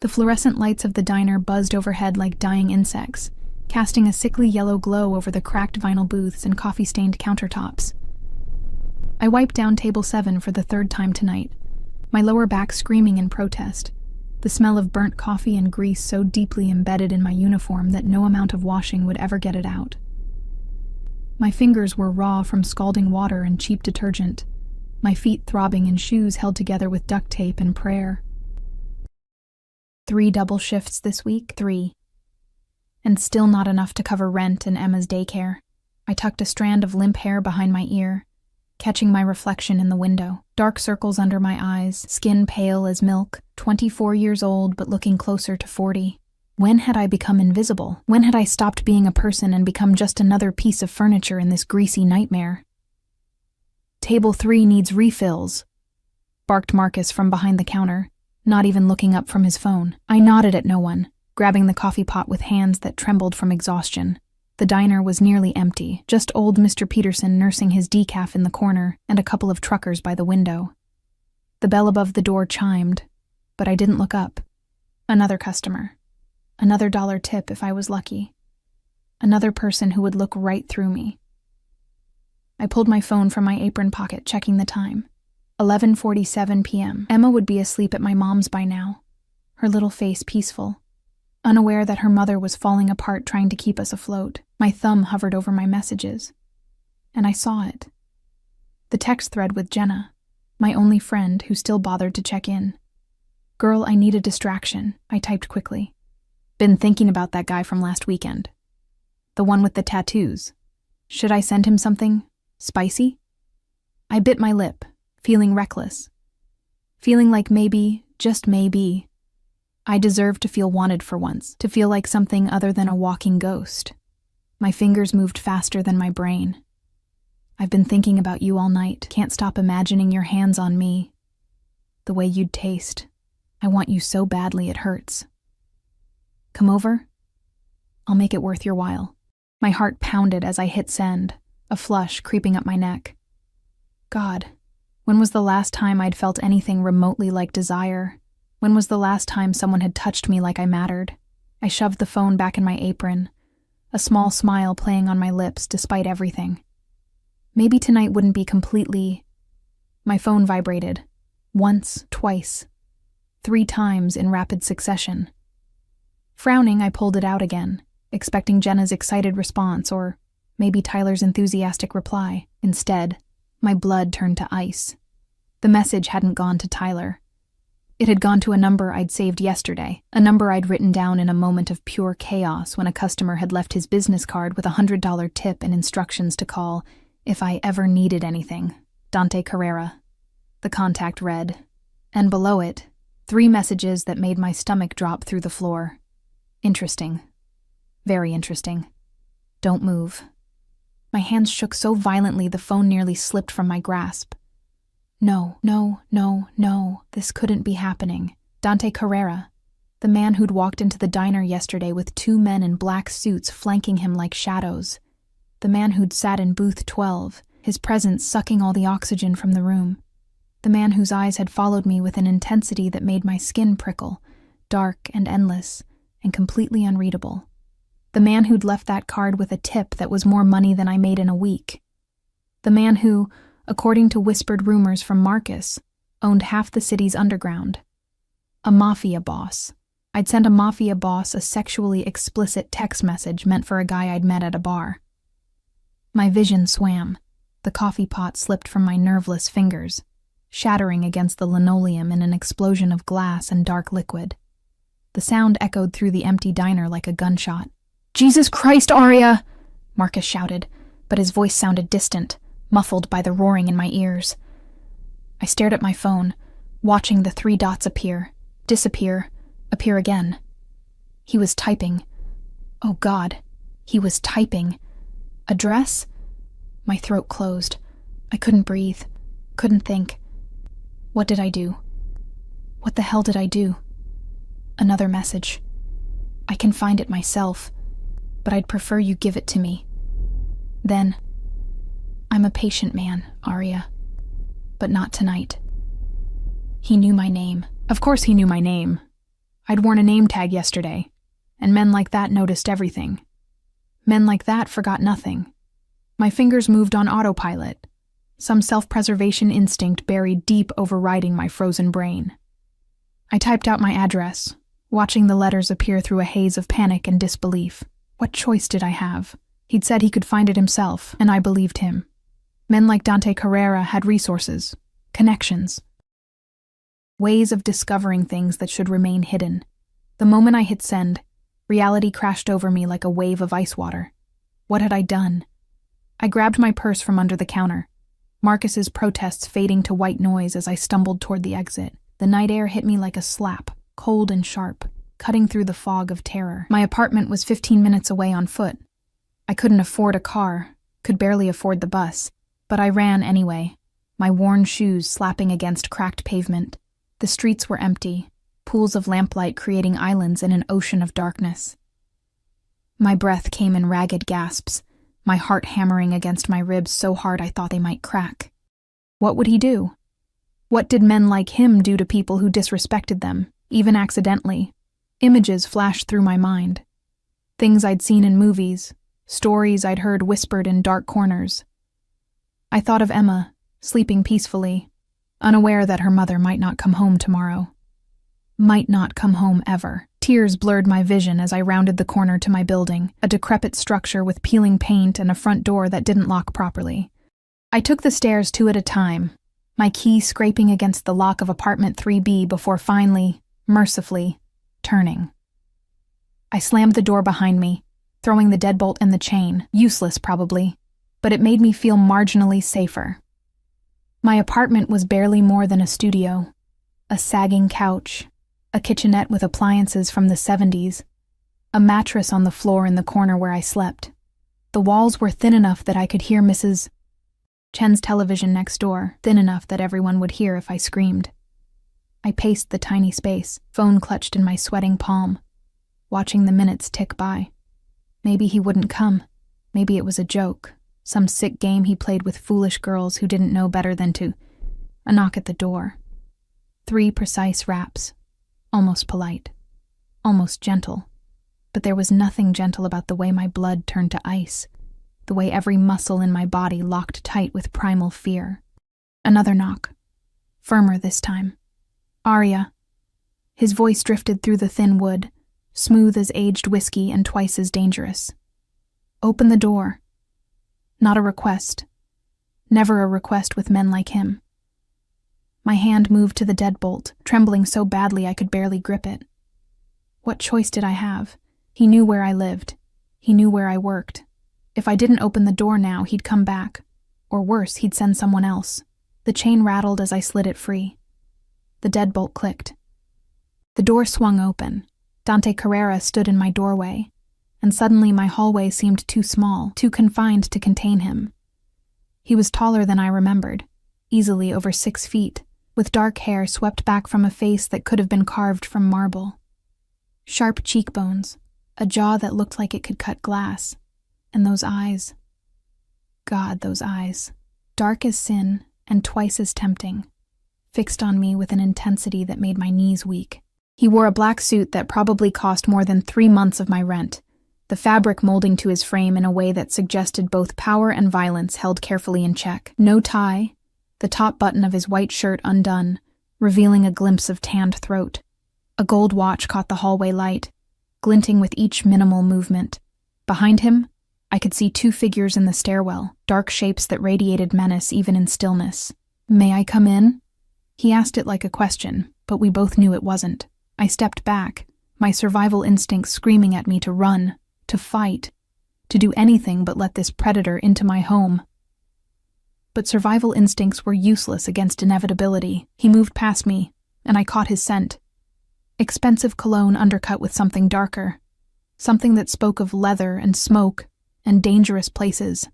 The fluorescent lights of the diner buzzed overhead like dying insects, casting a sickly yellow glow over the cracked vinyl booths and coffee-stained countertops. I wiped down table 7 for the 3rd time tonight, my lower back screaming in protest, the smell of burnt coffee and grease so deeply embedded in my uniform that no amount of washing would ever get it out. My fingers were raw from scalding water and cheap detergent, my feet throbbing in shoes held together with duct tape and prayer. 3 double shifts this week, 3. And still not enough to cover rent and Emma's daycare. I tucked a strand of limp hair behind my ear, catching my reflection in the window. Dark circles under my eyes, skin pale as milk, 24 years old but looking closer to 40. When had I become invisible? When had I stopped being a person and become just another piece of furniture in this greasy nightmare? Table 3 needs refills, barked Marcus from behind the counter, not even looking up from his phone. I nodded at no one, grabbing the coffee pot with hands that trembled from exhaustion. The diner was nearly empty, just old Mr. Peterson nursing his decaf in the corner and a couple of truckers by the window. The bell above the door chimed, but I didn't look up. Another customer. Another dollar tip if I was lucky. Another person who would look right through me. I pulled my phone from my apron pocket, checking the time. 11:47 p.m. Emma would be asleep at my mom's by now, her little face peaceful, unaware that her mother was falling apart trying to keep us afloat. My thumb hovered over my messages, and I saw it. The text thread with Jenna, my only friend who still bothered to check in. "Girl, I need a distraction," I typed quickly. "Been thinking about that guy from last weekend. The one with the tattoos. Should I send him something spicy?" I bit my lip, feeling reckless. Feeling like maybe, just maybe, I deserved to feel wanted for once, to feel like something other than a walking ghost. My fingers moved faster than my brain. "I've been thinking about you all night. Can't stop imagining your hands on me. The way you'd taste. I want you so badly it hurts. Come over? I'll make it worth your while." My heart pounded as I hit send, a flush creeping up my neck. God, when was the last time I'd felt anything remotely like desire? When was the last time someone had touched me like I mattered? I shoved the phone back in my apron, a small smile playing on my lips despite everything. Maybe tonight wouldn't be completely... My phone vibrated. Once, twice, 3 times in rapid succession. Frowning, I pulled it out again, expecting Jenna's excited response or maybe Tyler's enthusiastic reply. Instead, my blood turned to ice. The message hadn't gone to Tyler. It had gone to a number I'd saved yesterday, a number I'd written down in a moment of pure chaos when a customer had left his business card with a $100 tip and instructions to call if I ever needed anything. Dante Carrera. The contact read, and below it, 3 messages that made my stomach drop through the floor. Interesting. Very interesting. Don't move. My hands shook so violently the phone nearly slipped from my grasp. No, this couldn't be happening. Dante Carrera, the man who'd walked into the diner yesterday with 2 men in black suits flanking him like shadows. The man who'd sat in booth 12, his presence sucking all the oxygen from the room. The man whose eyes had followed me with an intensity that made my skin prickle, dark and endless, and completely unreadable. The man who'd left that card with a tip that was more money than I made in a week. The man who, according to whispered rumors from Marcus, owned half the city's underground. A mafia boss. I'd sent a mafia boss a sexually explicit text message meant for a guy I'd met at a bar. My vision swam. The coffee pot slipped from my nerveless fingers, shattering against the linoleum in an explosion of glass and dark liquid. The sound echoed through the empty diner like a gunshot. "Jesus Christ, Aria!" Marcus shouted, but his voice sounded distant, muffled by the roaring in my ears. I stared at my phone, watching the 3 dots appear, disappear, appear again. He was typing. Oh God, he was typing. Address? My throat closed. I couldn't breathe, couldn't think. What did I do? What the hell did I do? Another message. I can find it myself, but I'd prefer you give it to me. Then, I'm a patient man, Aria, but not tonight. He knew my name. Of course he knew my name. I'd worn a name tag yesterday, and men like that noticed everything. Men like that forgot nothing. My fingers moved on autopilot, some self-preservation instinct buried deep overriding my frozen brain. I typed out my address, watching the letters appear through a haze of panic and disbelief. What choice did I have? He'd said he could find it himself, and I believed him. Men like Dante Carrera had resources, connections, ways of discovering things that should remain hidden. The moment I hit send, reality crashed over me like a wave of ice water. What had I done? I grabbed my purse from under the counter, Marcus's protests fading to white noise as I stumbled toward the exit. The night air hit me like a slap, cold and sharp, cutting through the fog of terror. My apartment was 15 minutes away on foot. I couldn't afford a car, could barely afford the bus, but I ran anyway, my worn shoes slapping against cracked pavement. The streets were empty, pools of lamplight creating islands in an ocean of darkness. My breath came in ragged gasps, my heart hammering against my ribs so hard I thought they might crack. What would he do? What did men like him do to people who disrespected them, even accidentally? Images flashed through my mind. Things I'd seen in movies, stories I'd heard whispered in dark corners. I thought of Emma, sleeping peacefully, unaware that her mother might not come home tomorrow. Might not come home ever. Tears blurred my vision as I rounded the corner to my building, a decrepit structure with peeling paint and a front door that didn't lock properly. I took the stairs 2 at a time, my key scraping against the lock of apartment 3B before finally, mercifully, turning. I slammed the door behind me, throwing the deadbolt and the chain, useless probably, but it made me feel marginally safer. My apartment was barely more than a studio, a sagging couch, a kitchenette with appliances from the 70s, a mattress on the floor in the corner where I slept. The walls were thin enough that I could hear Mrs. Chen's television next door, thin enough that everyone would hear if I screamed. I paced the tiny space, phone clutched in my sweating palm, watching the minutes tick by. Maybe he wouldn't come. Maybe it was a joke, some sick game he played with foolish girls who didn't know better than to. A knock at the door. 3 precise raps. Almost polite. Almost gentle. But there was nothing gentle about the way my blood turned to ice, the way every muscle in my body locked tight with primal fear. Another knock. Firmer this time. Arya. His voice drifted through the thin wood, smooth as aged whiskey and twice as dangerous. Open the door. Not a request. Never a request with men like him. My hand moved to the deadbolt, trembling so badly I could barely grip it. What choice did I have? He knew where I lived. He knew where I worked. If I didn't open the door now, he'd come back. Or worse, he'd send someone else. The chain rattled as I slid it free. The deadbolt clicked. The door swung open. Dante Carrera stood in my doorway, and suddenly my hallway seemed too small, too confined to contain him. He was taller than I remembered, easily over 6 feet, with dark hair swept back from a face that could have been carved from marble. Sharp cheekbones, a jaw that looked like it could cut glass, and those eyes. God, those eyes. Dark as sin and twice as tempting, fixed on me with an intensity that made my knees weak. He wore a black suit that probably cost more than 3 months of my rent, the fabric molding to his frame in a way that suggested both power and violence held carefully in check. No tie, the top button of his white shirt undone, revealing a glimpse of tanned throat. A gold watch caught the hallway light, glinting with each minimal movement. Behind him, I could see 2 figures in the stairwell, dark shapes that radiated menace even in stillness. "May I come in?" He asked it like a question, but we both knew it wasn't. I stepped back, my survival instincts screaming at me to run, to fight, to do anything but let this predator into my home. But survival instincts were useless against inevitability. He moved past me, and I caught his scent. Expensive cologne undercut with something darker, something that spoke of leather and smoke and dangerous places.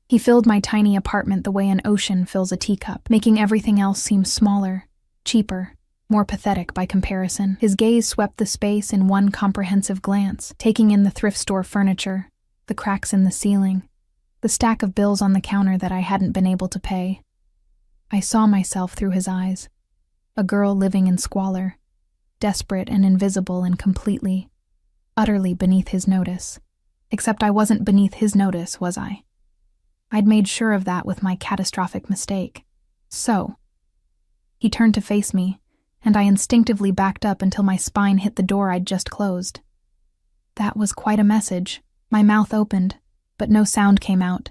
He filled my tiny apartment the way an ocean fills a teacup, making everything else seem smaller, cheaper, more pathetic by comparison. His gaze swept the space in one comprehensive glance, taking in the thrift store furniture, the cracks in the ceiling, the stack of bills on the counter that I hadn't been able to pay. I saw myself through his eyes, a girl living in squalor, desperate and invisible and completely, utterly beneath his notice. Except I wasn't beneath his notice, was I? I'd made sure of that with my catastrophic mistake. So, he turned to face me, and I instinctively backed up until my spine hit the door I'd just closed. That was quite a message. My mouth opened, but no sound came out.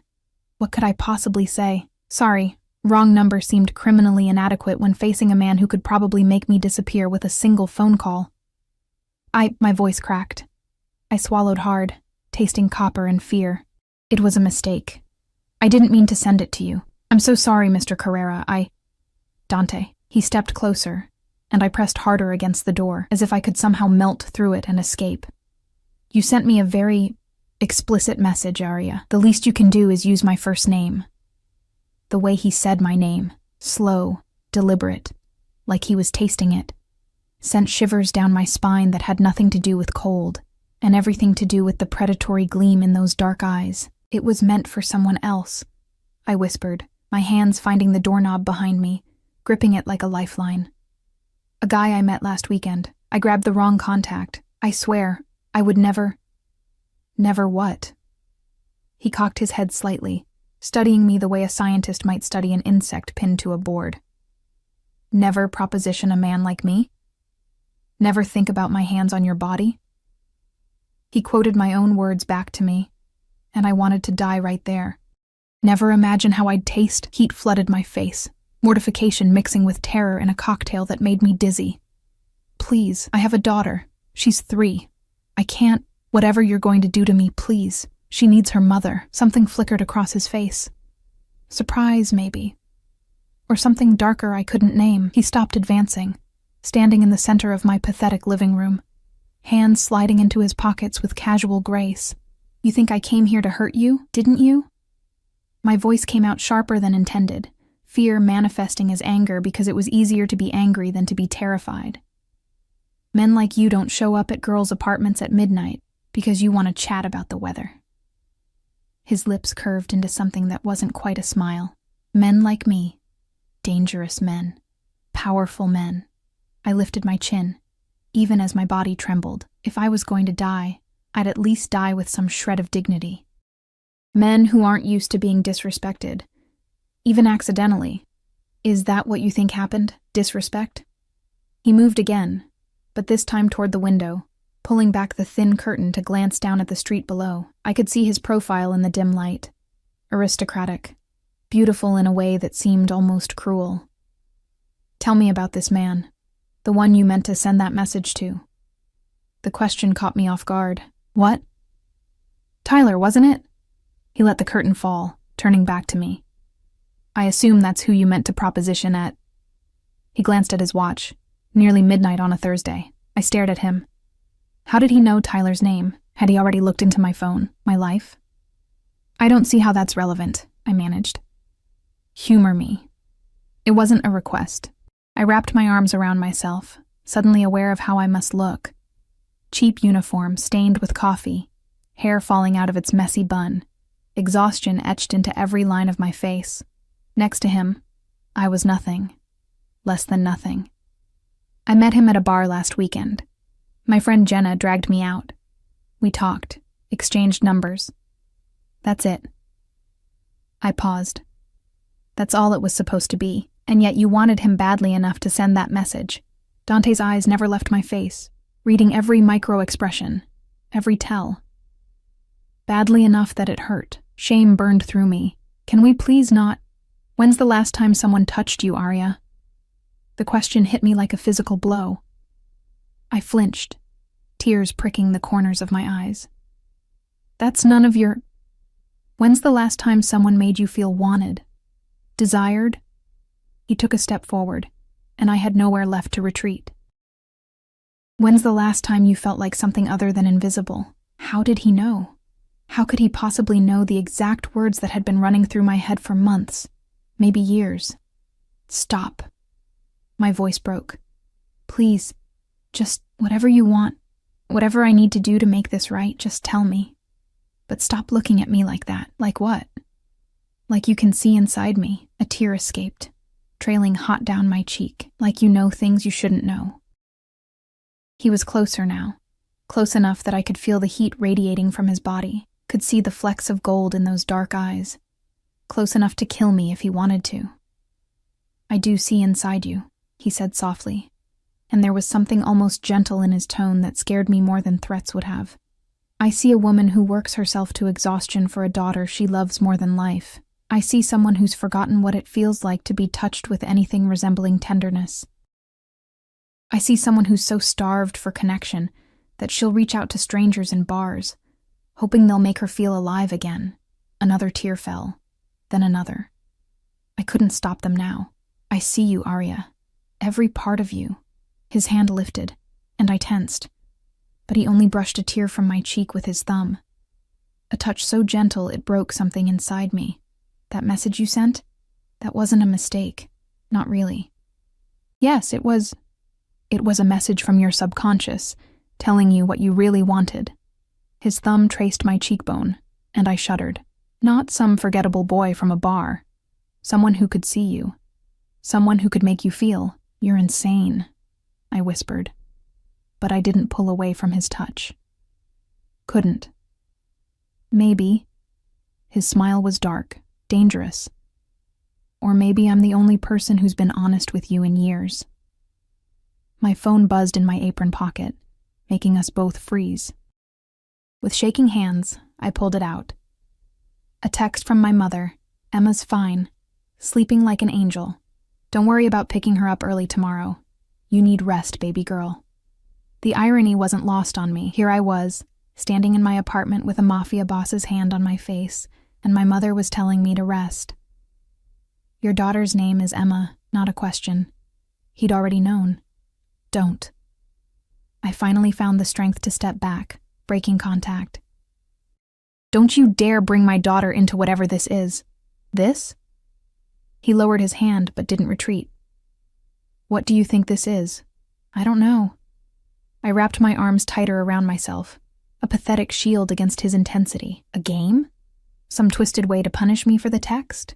What could I possibly say? Sorry, wrong number seemed criminally inadequate when facing a man who could probably make me disappear with a single phone call. My voice cracked. I swallowed hard, tasting copper and fear. It was a mistake. I didn't mean to send it to you. I'm so sorry, Mr. Carrera. Dante. He stepped closer, and I pressed harder against the door, as if I could somehow melt through it and escape. You sent me a very explicit message, Aria. The least you can do is use my first name. The way he said my name, slow, deliberate, like he was tasting it, sent shivers down my spine that had nothing to do with cold, and everything to do with the predatory gleam in those dark eyes. It was meant for someone else, I whispered, my hands finding the doorknob behind me, gripping it like a lifeline. A guy I met last weekend. I grabbed the wrong contact. I swear, I would never... Never what? He cocked his head slightly, studying me the way a scientist might study an insect pinned to a board. Never proposition a man like me? Never think about my hands on your body? He quoted my own words back to me, and I wanted to die right there. Never imagine how I'd taste. Heat flooded my face, mortification mixing with terror in a cocktail that made me dizzy. Please, I have a daughter. She's 3. I can't. Whatever you're going to do to me, please. She needs her mother. Something flickered across his face. Surprise, maybe. Or something darker I couldn't name. He stopped advancing, standing in the center of my pathetic living room, hands sliding into his pockets with casual grace. You think I came here to hurt you, didn't you? My voice came out sharper than intended, fear manifesting as anger because it was easier to be angry than to be terrified. Men like you don't show up at girls' apartments at midnight because you want to chat about the weather. His lips curved into something that wasn't quite a smile. Men like me. Dangerous men. Powerful men. I lifted my chin, even as my body trembled. If I was going to die, I'd at least die with some shred of dignity. Men who aren't used to being disrespected, even accidentally. Is that what you think happened? Disrespect? He moved again, but this time toward the window, pulling back the thin curtain to glance down at the street below. I could see his profile in the dim light. Aristocratic, beautiful in a way that seemed almost cruel. Tell me about this man, the one you meant to send that message to. The question caught me off guard. What? Tyler, wasn't it? He let the curtain fall, turning back to me. I assume that's who you meant to proposition at. He glanced at his watch. Nearly midnight on a Thursday. I stared at him. How did he know Tyler's name? Had he already looked into my phone, my life? I don't see how that's relevant, I managed. Humor me. It wasn't a request. I wrapped my arms around myself, suddenly aware of how I must look. Cheap uniform stained with coffee, hair falling out of its messy bun, exhaustion etched into every line of my face. Next to him, I was nothing. Less than nothing. I met him at a bar last weekend. My friend Jenna dragged me out. We talked, exchanged numbers. That's it. I paused. That's all it was supposed to be, and yet you wanted him badly enough to send that message. Dante's eyes never left my face, reading every micro-expression, every tell. Badly enough that it hurt. Shame burned through me. Can we please not? When's the last time someone touched you, Arya? The question hit me like a physical blow. I flinched, tears pricking the corners of my eyes. That's none of your... When's the last time someone made you feel wanted? Desired? He took a step forward, and I had nowhere left to retreat. When's the last time you felt like something other than invisible? How did he know? How could he possibly know the exact words that had been running through my head for months, maybe years? Stop. My voice broke. Please, just whatever you want, whatever I need to do to make this right, just tell me. But stop looking at me like that. Like what? Like you can see inside me. A tear escaped, trailing hot down my cheek, like you know things you shouldn't know. He was closer now, close enough that I could feel the heat radiating from his body, could see the flecks of gold in those dark eyes, close enough to kill me if he wanted to. "I do see inside you," he said softly, and there was something almost gentle in his tone that scared me more than threats would have. "I see a woman who works herself to exhaustion for a daughter she loves more than life. I see someone who's forgotten what it feels like to be touched with anything resembling tenderness. I see someone who's so starved for connection that she'll reach out to strangers in bars, hoping they'll make her feel alive again." Another tear fell, then another. I couldn't stop them now. "I see you, Arya. Every part of you." His hand lifted, and I tensed, but he only brushed a tear from my cheek with his thumb. A touch so gentle it broke something inside me. "That message you sent? That wasn't a mistake. Not really." "Yes, it was. It was a message from your subconscious, telling you what you really wanted." His thumb traced my cheekbone, and I shuddered. "Not some forgettable boy from a bar. Someone who could see you. Someone who could make you feel, you're insane," I whispered. But I didn't pull away from his touch. Couldn't. "Maybe." His smile was dark, dangerous. "Or maybe I'm the only person who's been honest with you in years." My phone buzzed in my apron pocket, making us both freeze. With shaking hands, I pulled it out. A text from my mother. "Emma's fine. Sleeping like an angel. Don't worry about picking her up early tomorrow. You need rest, baby girl." The irony wasn't lost on me. Here I was, standing in my apartment with a Mafia Boss's hand on my face, and my mother was telling me to rest. "Your daughter's name is Emma, not a question." He'd already known. "Don't." I finally found the strength to step back, breaking contact. "Don't you dare bring my daughter into whatever this is." "This?" He lowered his hand but didn't retreat. "What do you think this is?" "I don't know." I wrapped my arms tighter around myself, a pathetic shield against his intensity. "A game? Some twisted way to punish me for the text?"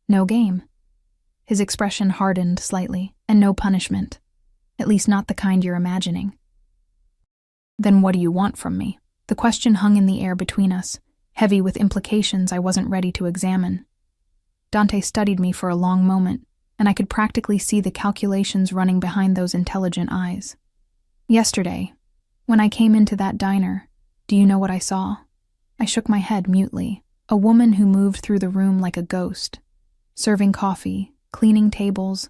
"No game." His expression hardened slightly. "And no punishment. At least not the kind you're imagining." "Then what do you want from me?" The question hung in the air between us, heavy with implications I wasn't ready to examine. Dante studied me for a long moment, and I could practically see the calculations running behind those intelligent eyes. "Yesterday, when I came into that diner, do you know what I saw?" I shook my head mutely. "A woman who moved through the room like a ghost, serving coffee, cleaning tables,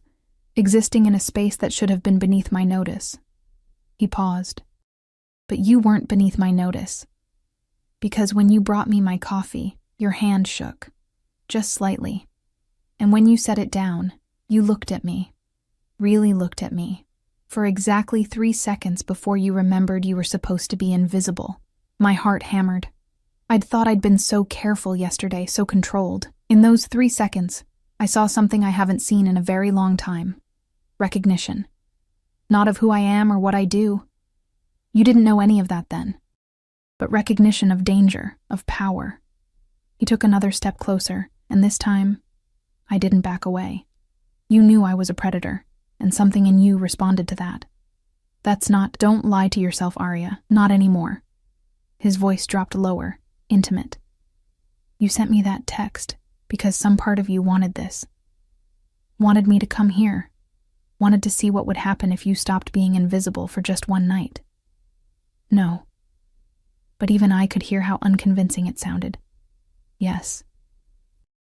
existing in a space that should have been beneath my notice." He paused. "But you weren't beneath my notice. Because when you brought me my coffee, your hand shook. Just slightly. And when you set it down, you looked at me. Really looked at me. For exactly 3 seconds before you remembered you were supposed to be invisible." My heart hammered. I'd thought I'd been so careful yesterday, so controlled. In those 3 seconds, I saw something I haven't seen in a very long time. Recognition. Not of who I am or what I do. You didn't know any of that then. But recognition of danger, of power. He took another step closer, and this time, I didn't back away. "You knew I was a predator, and something in you responded to that. That's not— Don't lie to yourself, Arya. Not anymore." His voice dropped lower, intimate. "You sent me that text because some part of you wanted this. Wanted me to come here. Wanted to see what would happen if you stopped being invisible for just one night." "No." But even I could hear how unconvincing it sounded. "Yes."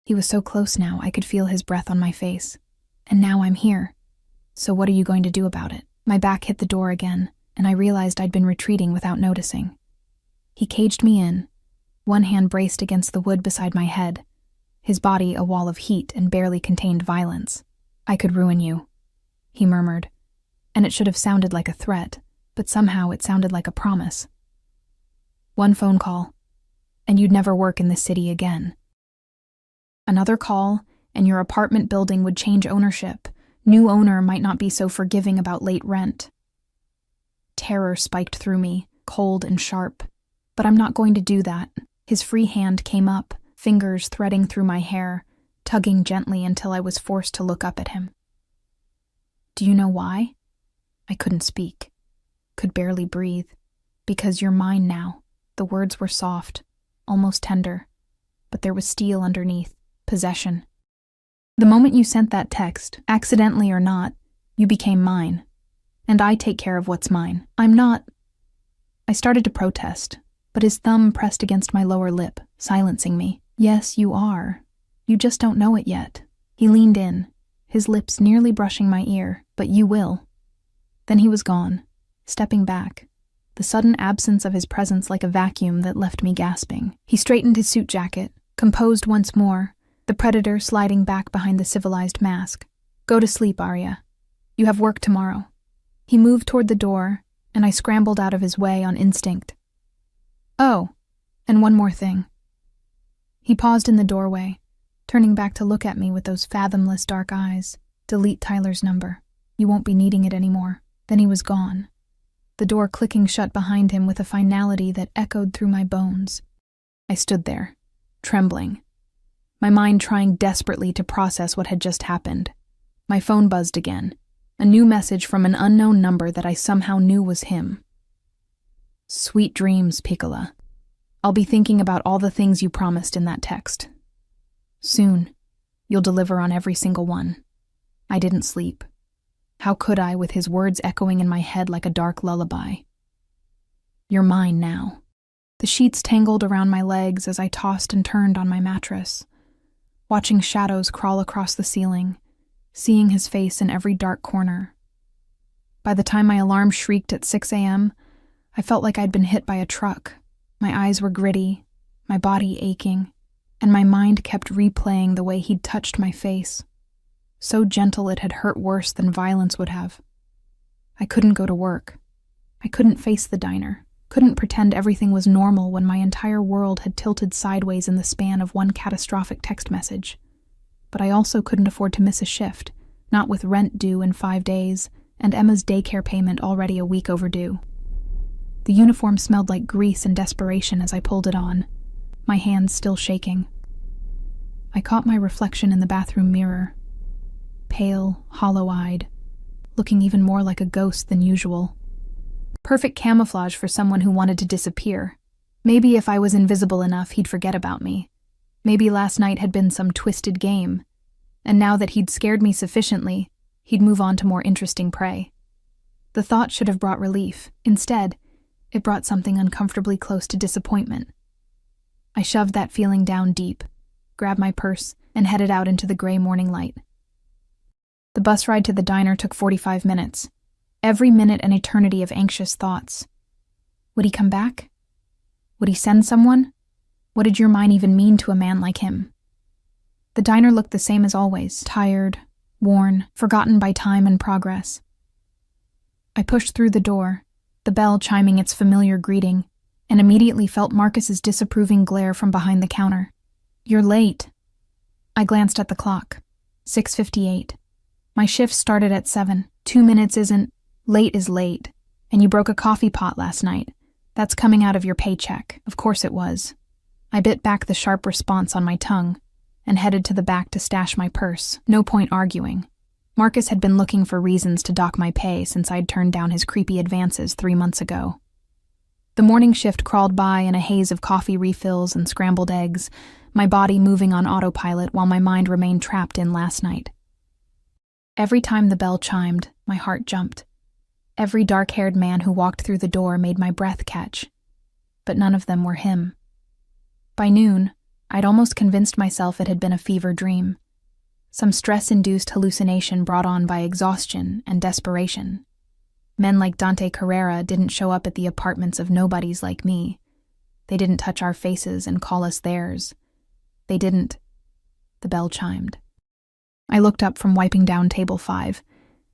He was so close now I could feel his breath on my face. "And now I'm here. So what are you going to do about it?" My back hit the door again, and I realized I'd been retreating without noticing. He caged me in, one hand braced against the wood beside my head, his body a wall of heat and barely contained violence. "I could ruin you," he murmured, and it should have sounded like a threat, but somehow it sounded like a promise. "One phone call, and you'd never work in this city again. Another call, and your apartment building would change ownership. New owner might not be so forgiving about late rent." Terror spiked through me, cold and sharp. "But I'm not going to do that." His free hand came up, fingers threading through my hair, tugging gently until I was forced to look up at him. "Do you know why?" I couldn't speak. could barely breathe. Because you're mine now. The words were soft, almost tender, but there was steel underneath, possession. The moment you sent that text, accidentally or not, you became mine. And I take care of what's mine. I'm not... I started to protest, but his thumb pressed against my lower lip, silencing me. Yes, you are. You just don't know it yet. He leaned in, his lips nearly brushing my ear, but you will. Then he was gone, stepping back, the sudden absence of his presence like a vacuum that left me gasping. He straightened his suit jacket, composed once more, the predator sliding back behind the civilized mask. Go to sleep, Arya. You have work tomorrow. He moved toward the door, and I scrambled out of his way on instinct. Oh, and one more thing. He paused in the doorway, turning back to look at me with those fathomless dark eyes. Delete Tyler's number. You won't be needing it anymore. Then he was gone, the door clicking shut behind him with a finality that echoed through my bones. I stood there, trembling, my mind trying desperately to process what had just happened. My phone buzzed again, a new message from an unknown number that I somehow knew was him. Sweet dreams, Piccola. I'll be thinking about all the things you promised in that text. Soon, you'll deliver on every single one. I didn't sleep. How could I, with his words echoing in my head like a dark lullaby? You're mine now. The sheets tangled around my legs as I tossed and turned on my mattress, watching shadows crawl across the ceiling, seeing his face in every dark corner. By the time my alarm shrieked at 6 a.m., I felt like I'd been hit by a truck. My eyes were gritty, my body aching, and my mind kept replaying the way he'd touched my face. So gentle it had hurt worse than violence would have. I couldn't go to work. I couldn't face the diner, couldn't pretend everything was normal when my entire world had tilted sideways in the span of one catastrophic text message. But I also couldn't afford to miss a shift, not with rent due in 5 days and Emma's daycare payment already a week overdue. The uniform smelled like grease and desperation as I pulled it on, my hands still shaking. I caught my reflection in the bathroom mirror, pale, hollow-eyed, looking even more like a ghost than usual. Perfect camouflage for someone who wanted to disappear. Maybe if I was invisible enough, he'd forget about me. Maybe last night had been some twisted game, and now that he'd scared me sufficiently, he'd move on to more interesting prey. The thought should have brought relief. Instead, it brought something uncomfortably close to disappointment. I shoved that feeling down deep, grabbed my purse, and headed out into the gray morning light. The bus ride to the diner took 45 minutes. Every minute an eternity of anxious thoughts. Would he come back? Would he send someone? What did your mind even mean to a man like him? The diner looked the same as always, tired, worn, forgotten by time and progress. I pushed through the door, the bell chiming its familiar greeting, and immediately felt Marcus's disapproving glare from behind the counter. You're late. I glanced at the clock. 6:58. My shift started at 7. 2 minutes isn't... Late is late. And you broke a coffee pot last night. That's coming out of your paycheck. Of course it was. I bit back the sharp response on my tongue and headed to the back to stash my purse. No point arguing. Marcus had been looking for reasons to dock my pay since I'd turned down his creepy advances 3 months ago. The morning shift crawled by in a haze of coffee refills and scrambled eggs, my body moving on autopilot while my mind remained trapped in last night. Every time the bell chimed, my heart jumped. Every dark-haired man who walked through the door made my breath catch. But none of them were him. By noon, I'd almost convinced myself it had been a fever dream. Some stress-induced hallucination brought on by exhaustion and desperation. Men like Dante Carrera didn't show up at the apartments of nobodies like me. They didn't touch our faces and call us theirs. They didn't. The bell chimed. I looked up from wiping down table 5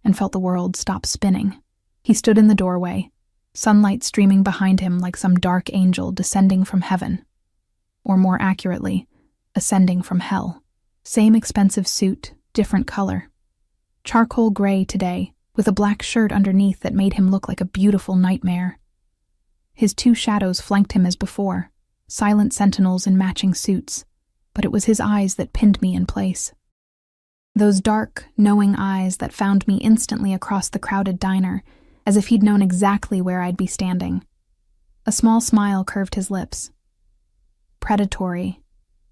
and felt the world stop spinning. He stood in the doorway, sunlight streaming behind him like some dark angel descending from heaven. Or more accurately, ascending from hell. Same expensive suit, different color. Charcoal gray today, with a black shirt underneath that made him look like a beautiful nightmare. His 2 shadows flanked him as before, silent sentinels in matching suits, but it was his eyes that pinned me in place. Those dark, knowing eyes that found me instantly across the crowded diner, as if he'd known exactly where I'd be standing. A small smile curved his lips. Predatory.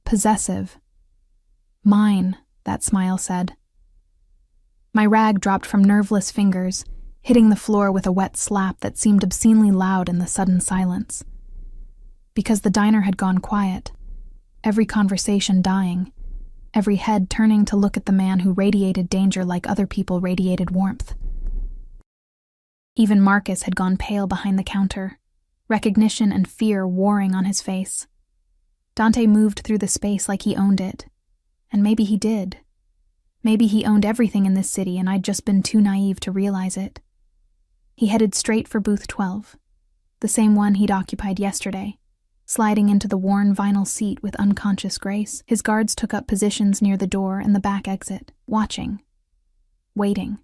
Possessive. Mine, that smile said. My rag dropped from nerveless fingers, hitting the floor with a wet slap that seemed obscenely loud in the sudden silence. Because the diner had gone quiet, every conversation dying, every head turning to look at the man who radiated danger like other people radiated warmth. Even Marcus had gone pale behind the counter, recognition and fear warring on his face. Dante moved through the space like he owned it, and maybe he did. Maybe he owned everything in this city and I'd just been too naive to realize it. He headed straight for booth 12, the same one he'd occupied yesterday. Sliding into the worn vinyl seat with unconscious grace, his guards took up positions near the door and the back exit, watching, waiting.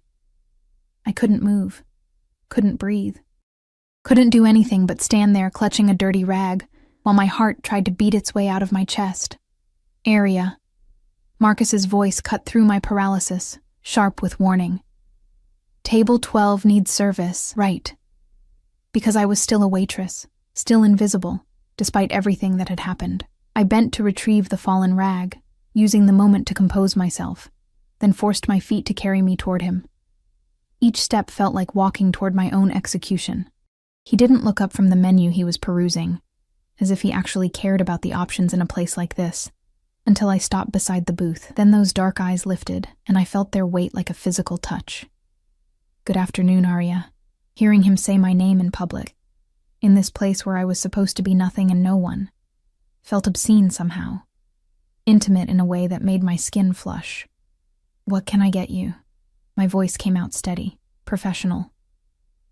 I couldn't move, couldn't breathe, couldn't do anything but stand there clutching a dirty rag while my heart tried to beat its way out of my chest. Area. Marcus's voice cut through my paralysis, sharp with warning. Table 12 needs service, right? Because I was still a waitress, still invisible, despite everything that had happened. I bent to retrieve the fallen rag, using the moment to compose myself, then forced my feet to carry me toward him. Each step felt like walking toward my own execution. He didn't look up from the menu he was perusing, as if he actually cared about the options in a place like this, until I stopped beside the booth. Then those dark eyes lifted, and I felt their weight like a physical touch. Good afternoon, Arya. Hearing him say my name in public, in this place where I was supposed to be nothing and no one, felt obscene somehow, intimate in a way that made my skin flush. What can I get you? My voice came out steady, professional.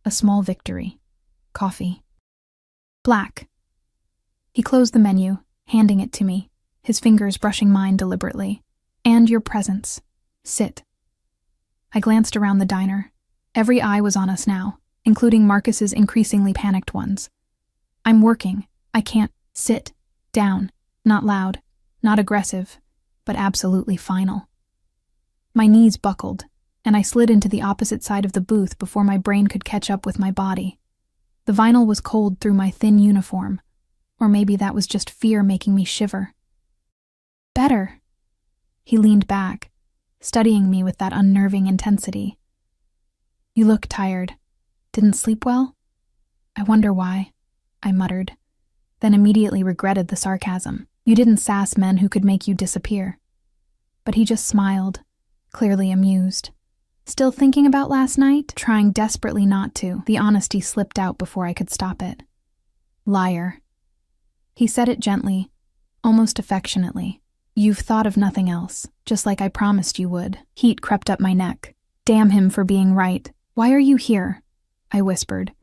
A small victory. Coffee. Black. He closed the menu, handing it to me, his fingers brushing mine deliberately. And your presence. Sit. I glanced around the diner. Every eye was on us now, including Marcus's increasingly panicked ones. I'm working. I can't. Sit. Down. Not loud. Not aggressive. But absolutely final. My knees buckled, and I slid into the opposite side of the booth before my brain could catch up with my body. The vinyl was cold through my thin uniform, or maybe that was just fear making me shiver. Better. He leaned back, studying me with that unnerving intensity. You look tired. Didn't sleep well? I wonder why, I muttered, then immediately regretted the sarcasm. You didn't sass men who could make you disappear. But he just smiled, clearly amused. Still thinking about last night? Trying desperately not to. The honesty slipped out before I could stop it. Liar. He said it gently, almost affectionately. You've thought of nothing else, just like I promised you would. Heat crept up my neck. Damn him for being right. Why are you here? I whispered,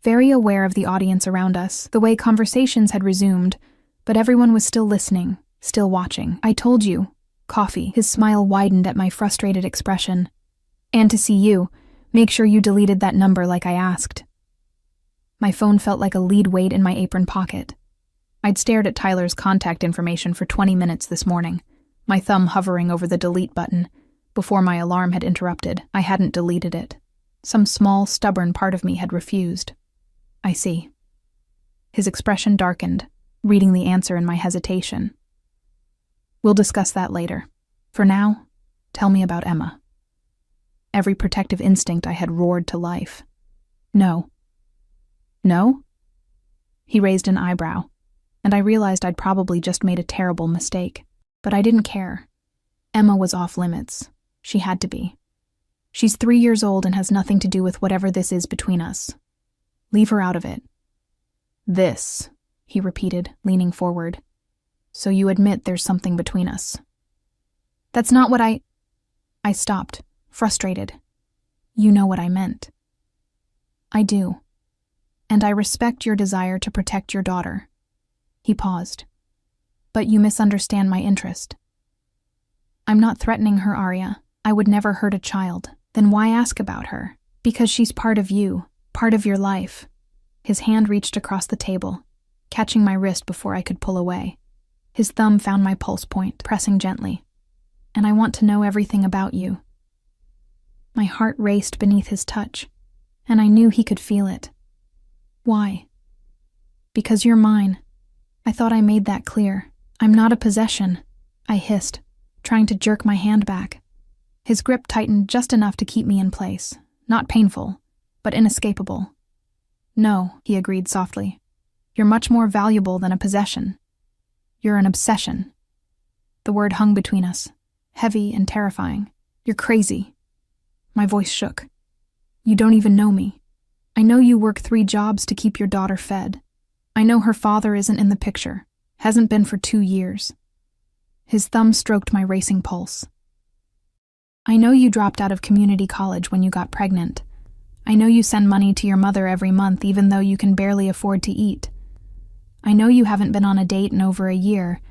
very aware of the audience around us, the way conversations had resumed, but everyone was still listening, still watching. I told you. Coffee. His smile widened at my frustrated expression. And to see you. Make sure you deleted that number like I asked. My phone felt like a lead weight in my apron pocket. I'd stared at Tyler's contact information for 20 minutes this morning, my thumb hovering over the delete button, before my alarm had interrupted. I hadn't deleted it. Some small, stubborn part of me had refused. I see. His expression darkened, reading the answer in my hesitation. We'll discuss that later. For now, tell me about Emma. Every protective instinct I had roared to life. No. No? He raised an eyebrow, and I realized I'd probably just made a terrible mistake. But I didn't care. Emma was off limits. She had to be. She's 3 years old and has nothing to do with whatever this is between us. Leave her out of it. This, he repeated, leaning forward. So you admit there's something between us. That's not what I stopped, frustrated. You know what I meant. I do. And I respect your desire to protect your daughter. He paused. But you misunderstand my interest. I'm not threatening her, Arya. I would never hurt a child. Then why ask about her? Because she's part of you, part of your life. His hand reached across the table, catching my wrist before I could pull away. His thumb found my pulse point, pressing gently. And I want to know everything about you. My heart raced beneath his touch, and I knew he could feel it. Why? Because you're mine. I thought I made that clear. I'm not a possession, I hissed, trying to jerk my hand back. His grip tightened just enough to keep me in place, not painful, but inescapable. No, he agreed softly. You're much more valuable than a possession. You're an obsession. The word hung between us, heavy and terrifying. You're crazy. My voice shook. You don't even know me. I know you work 3 jobs to keep your daughter fed. I know her father isn't in the picture, hasn't been for 2 years. His thumb stroked my racing pulse. I know you dropped out of community college when you got pregnant. I know you send money to your mother every month even though you can barely afford to eat. I know you haven't been on a date in over a year,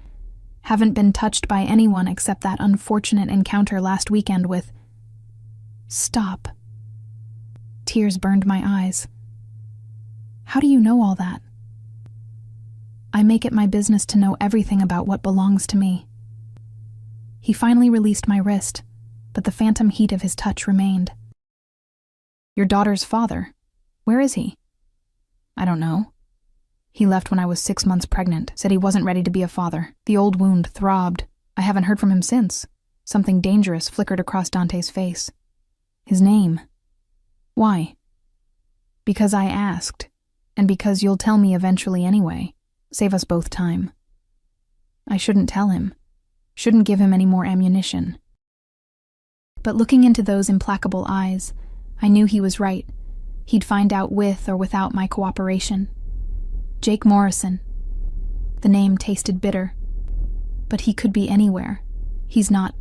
haven't been touched by anyone except that unfortunate encounter last weekend with... Stop. Tears burned my eyes. How do you know all that? I make it my business to know everything about what belongs to me. He finally released my wrist, but the phantom heat of his touch remained. Your daughter's father. Where is he? I don't know. He left when I was 6 months pregnant, said he wasn't ready to be a father. The old wound throbbed. I haven't heard from him since. Something dangerous flickered across Dante's face. His name. Why? Because I asked, and because you'll tell me eventually anyway. Save us both time. I shouldn't tell him. Shouldn't give him any more ammunition. But looking into those implacable eyes, I knew he was right. He'd find out with or without my cooperation. Jake Morrison. The name tasted bitter. But he could be anywhere. He's not.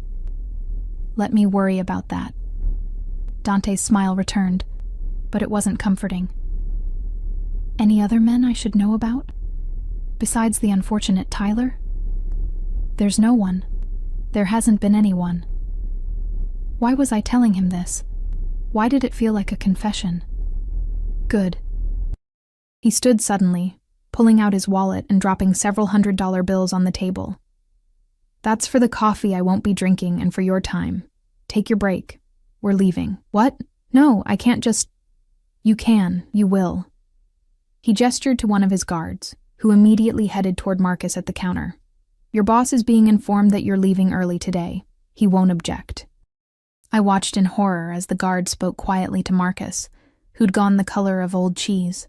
Let me worry about that. Dante's smile returned, but it wasn't comforting. Any other men I should know about? Besides the unfortunate Tyler? There's no one. There hasn't been anyone. Why was I telling him this? Why did it feel like a confession? Good. He stood suddenly, pulling out his wallet and dropping several $100 bills on the table. That's for the coffee I won't be drinking and for your time. Take your break. We're leaving. What? No, I can't just... You can. You will. He gestured to one of his guards, who immediately headed toward Marcus at the counter. Your boss is being informed that you're leaving early today. He won't object. I watched in horror as the guard spoke quietly to Marcus, who'd gone the color of old cheese.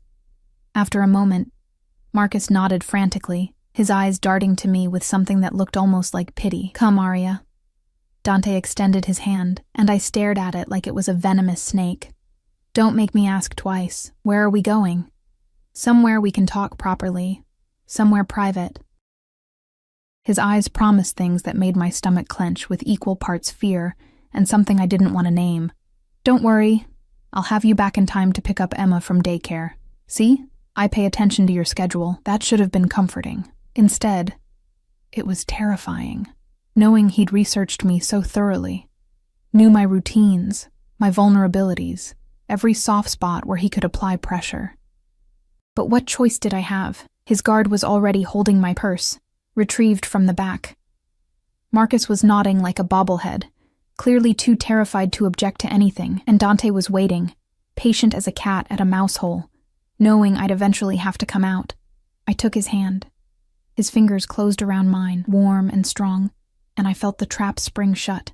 After a moment, Marcus nodded frantically, his eyes darting to me with something that looked almost like pity. Come, Arya. Dante extended his hand, and I stared at it like it was a venomous snake. Don't make me ask twice. Where are we going? Somewhere we can talk properly. Somewhere private. His eyes promised things that made my stomach clench with equal parts fear and something I didn't want to name. Don't worry. I'll have you back in time to pick up Emma from daycare. See? I pay attention to your schedule. That should have been comforting. Instead, it was terrifying. Knowing he'd researched me so thoroughly, knew my routines, my vulnerabilities, every soft spot where he could apply pressure. But what choice did I have? His guard was already holding my purse, retrieved from the back. Marcus was nodding like a bobblehead, clearly too terrified to object to anything, and Dante was waiting, patient as a cat at a mouse hole, knowing I'd eventually have to come out. I took his hand. His fingers closed around mine, warm and strong, and I felt the trap spring shut.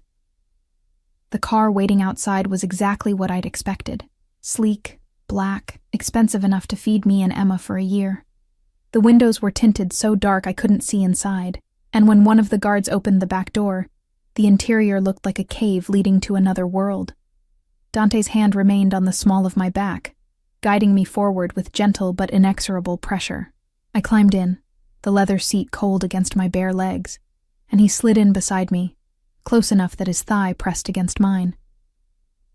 The car waiting outside was exactly what I'd expected. Sleek, black, expensive enough to feed me and Emma for a year. The windows were tinted so dark I couldn't see inside, and when one of the guards opened the back door, the interior looked like a cave leading to another world. Dante's hand remained on the small of my back, guiding me forward with gentle but inexorable pressure. I climbed in, the leather seat cold against my bare legs, and he slid in beside me, close enough that his thigh pressed against mine.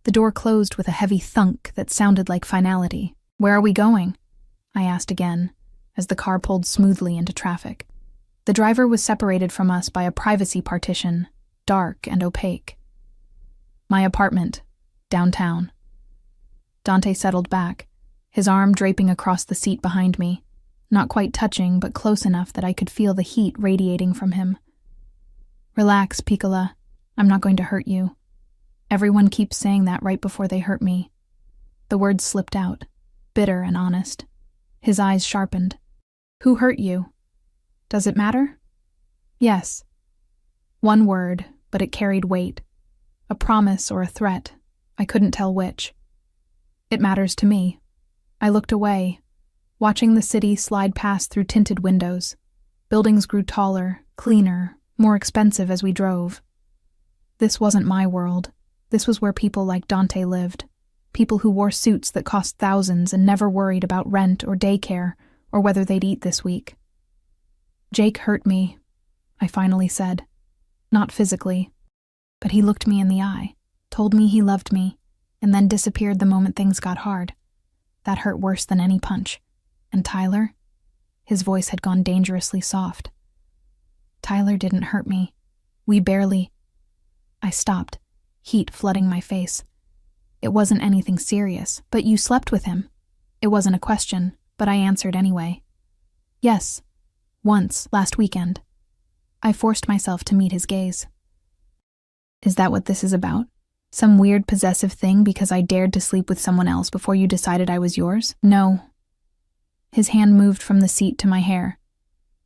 The door closed with a heavy thunk that sounded like finality. Where are we going? I asked again, as the car pulled smoothly into traffic. The driver was separated from us by a privacy partition, dark and opaque. My apartment, downtown. Dante settled back, his arm draping across the seat behind me, not quite touching but close enough that I could feel the heat radiating from him. Relax, Piccola. I'm not going to hurt you. Everyone keeps saying that right before they hurt me. The words slipped out, bitter and honest. His eyes sharpened. Who hurt you? Does it matter? Yes. One word, but it carried weight. A promise or a threat. I couldn't tell which. It matters to me. I looked away, watching the city slide past through tinted windows. Buildings grew taller, cleaner, more expensive as we drove. This wasn't my world. This was where people like Dante lived. People who wore suits that cost thousands and never worried about rent or daycare or whether they'd eat this week. Jake hurt me, I finally said. Not physically, but he looked me in the eye, told me he loved me, and then disappeared the moment things got hard. That hurt worse than any punch. And Tyler? His voice had gone dangerously soft. Tyler didn't hurt me. We barely... I stopped, heat flooding my face. It wasn't anything serious, but you slept with him. It wasn't a question, but I answered anyway. Yes, once, last weekend. I forced myself to meet his gaze. Is that what this is about? Some weird possessive thing because I dared to sleep with someone else before you decided I was yours? No. His hand moved from the seat to my hair,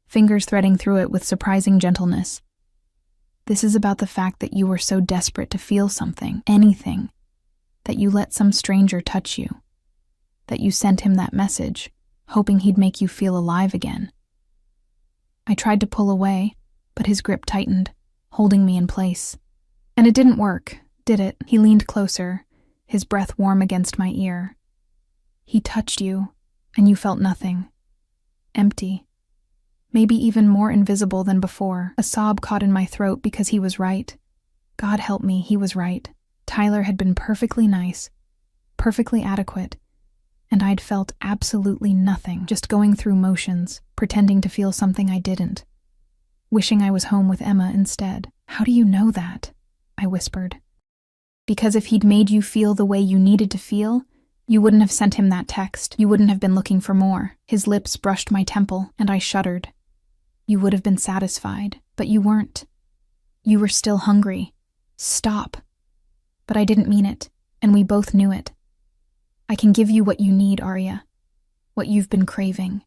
fingers threading through it with surprising gentleness. This is about the fact that you were so desperate to feel something, anything, that you let some stranger touch you, that you sent him that message, hoping he'd make you feel alive again. I tried to pull away, but his grip tightened, holding me in place. And it didn't work, did it? He leaned closer, his breath warm against my ear. He touched you, and you felt nothing. Empty. Maybe even more invisible than before. A sob caught in my throat because he was right. God help me, he was right. Tyler had been perfectly nice, perfectly adequate, and I'd felt absolutely nothing, just going through motions, pretending to feel something I didn't. Wishing I was home with Emma instead. How do you know that? I whispered. Because if he'd made you feel the way you needed to feel, you wouldn't have sent him that text. You wouldn't have been looking for more. His lips brushed my temple, and I shuddered. You would have been satisfied, but you weren't. You were still hungry. Stop. But I didn't mean it, and we both knew it. I can give you what you need, Arya. What you've been craving.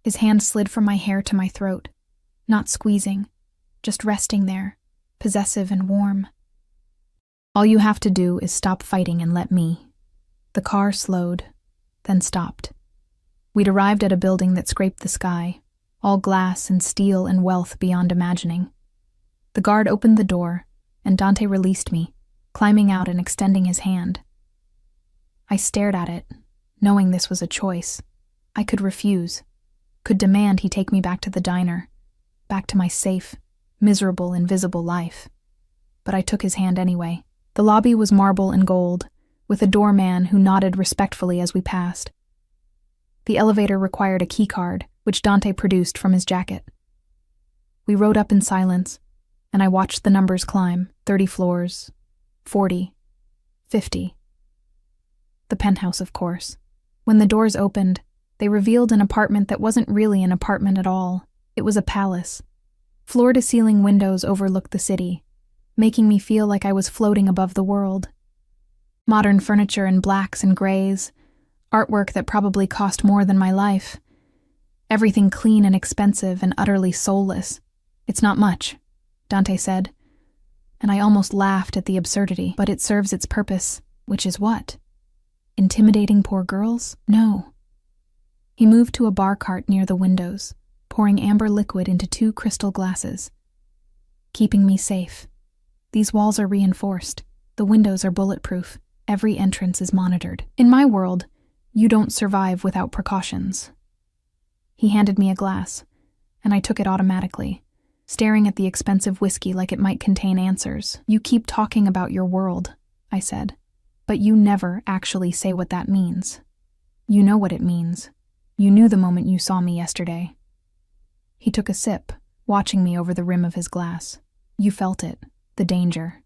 His hand slid from my hair to my throat, not squeezing, just resting there, possessive and warm. All you have to do is stop fighting and let me. The car slowed, then stopped. We'd arrived at a building that scraped the sky, all glass and steel and wealth beyond imagining. The guard opened the door, and Dante released me, climbing out and extending his hand. I stared at it, knowing this was a choice. I could refuse, could demand he take me back to the diner, back to my safe, miserable, invisible life. But I took his hand anyway. The lobby was marble and gold, with a doorman who nodded respectfully as we passed. The elevator required a keycard, which Dante produced from his jacket. We rode up in silence, and I watched the numbers climb, 30 floors, 40, 50. The penthouse, of course. When the doors opened, they revealed an apartment that wasn't really an apartment at all. It was a palace. Floor-to-ceiling windows overlooked the city, making me feel like I was floating above the world. Modern furniture in blacks and grays, artwork that probably cost more than my life. Everything clean and expensive and utterly soulless. It's not much, Dante said, and I almost laughed at the absurdity, but it serves its purpose, which is what? Intimidating poor girls? No. He moved to a bar cart near the windows, pouring amber liquid into 2 crystal glasses. Keeping me safe. These walls are reinforced. The windows are bulletproof. Every entrance is monitored. In my world, you don't survive without precautions. He handed me a glass, and I took it automatically, staring at the expensive whiskey like it might contain answers. You keep talking about your world, I said, but you never actually say what that means. You know what it means. You knew the moment you saw me yesterday. He took a sip, watching me over the rim of his glass. You felt it, the danger.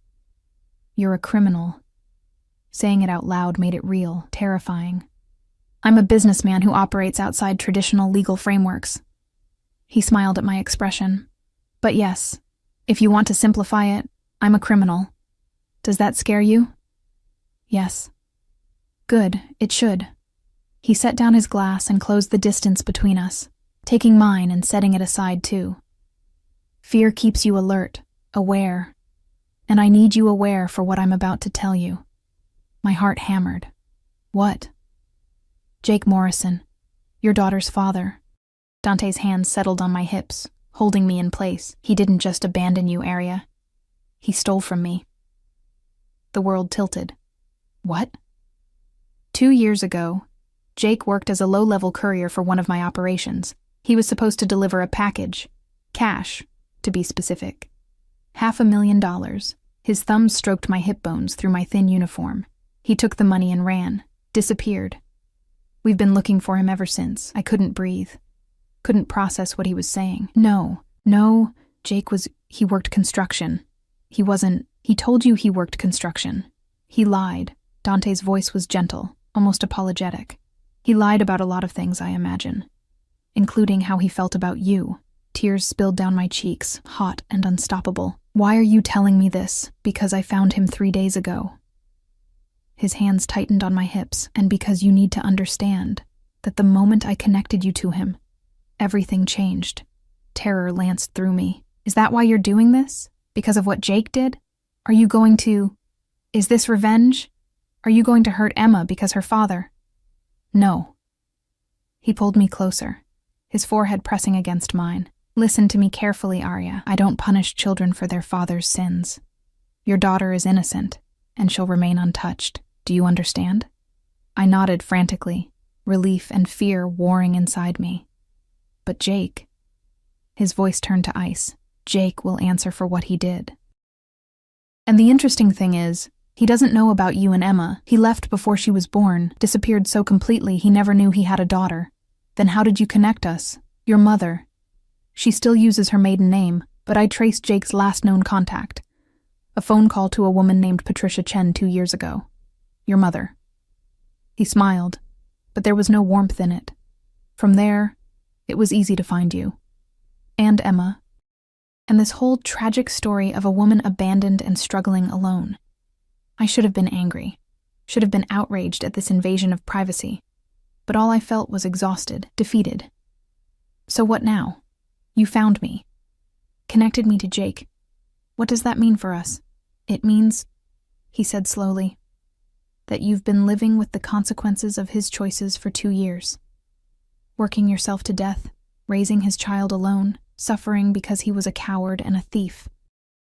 You're a criminal. Saying it out loud made it real, terrifying. I'm a businessman who operates outside traditional legal frameworks. He smiled at my expression. But yes, if you want to simplify it, I'm a criminal. Does that scare you? Yes. Good, it should. He set down his glass and closed the distance between us, taking mine and setting it aside too. Fear keeps you alert, aware, and I need you aware for what I'm about to tell you. My heart hammered. What? Jake Morrison, your daughter's father. Dante's hands settled on my hips, holding me in place. He didn't just abandon you, Arya. He stole from me. The world tilted. What? 2 years ago, Jake worked as a low-level courier for one of my operations. He was supposed to deliver a package. Cash, to be specific. $500,000. His thumbs stroked my hip bones through my thin uniform. He took the money and ran. Disappeared. We've been looking for him ever since. I couldn't breathe. Couldn't process what he was saying. No, he worked construction. He told you he worked construction. He lied. Dante's voice was gentle, almost apologetic. He lied about a lot of things, I imagine, including how he felt about you. Tears spilled down my cheeks, hot and unstoppable. Why are you telling me this? Because I found him 3 days ago. His hands tightened on my hips, and because you need to understand that the moment I connected you to him, everything changed. Terror lanced through me. Is that why you're doing this? Because of what Jake did? Is this revenge? Are you going to hurt Emma because her father? No. He pulled me closer, his forehead pressing against mine. Listen to me carefully, Arya. I don't punish children for their father's sins. Your daughter is innocent, and she'll remain untouched. Do you understand? I nodded frantically, relief and fear warring inside me. But Jake, his voice turned to ice. Jake will answer for what he did. And the interesting thing is, he doesn't know about you and Emma. He left before she was born, disappeared so completely he never knew he had a daughter. Then how did you connect us? Your mother. She still uses her maiden name, but I traced Jake's last known contact. A phone call to a woman named Patricia Chen 2 years ago. Your mother. He smiled, but there was no warmth in it. From there, it was easy to find you. And Emma. And this whole tragic story of a woman abandoned and struggling alone. I should have been angry, should have been outraged at this invasion of privacy, but all I felt was exhausted, defeated. So what now? You found me, connected me to Jake. What does that mean for us? It means, he said slowly, that you've been living with the consequences of his choices for 2 years. Working yourself to death, raising his child alone, suffering because he was a coward and a thief.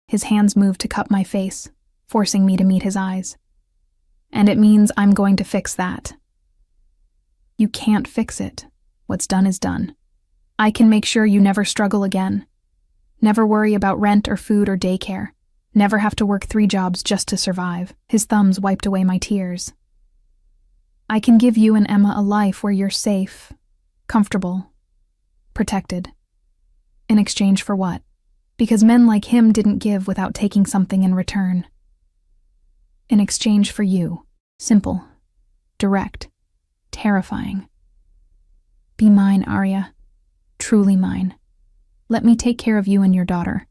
His hands moved to cup my face, forcing me to meet his eyes. And it means I'm going to fix that. You can't fix it. What's done is done. I can make sure you never struggle again. Never worry about rent or food or daycare. Never have to work 3 jobs just to survive. His thumbs wiped away my tears. I can give you and Emma a life where you're safe, comfortable, protected. In exchange for what? Because men like him didn't give without taking something in return. In exchange for you. Simple, direct, terrifying. Be mine, Arya. Truly mine. Let me take care of you and your daughter.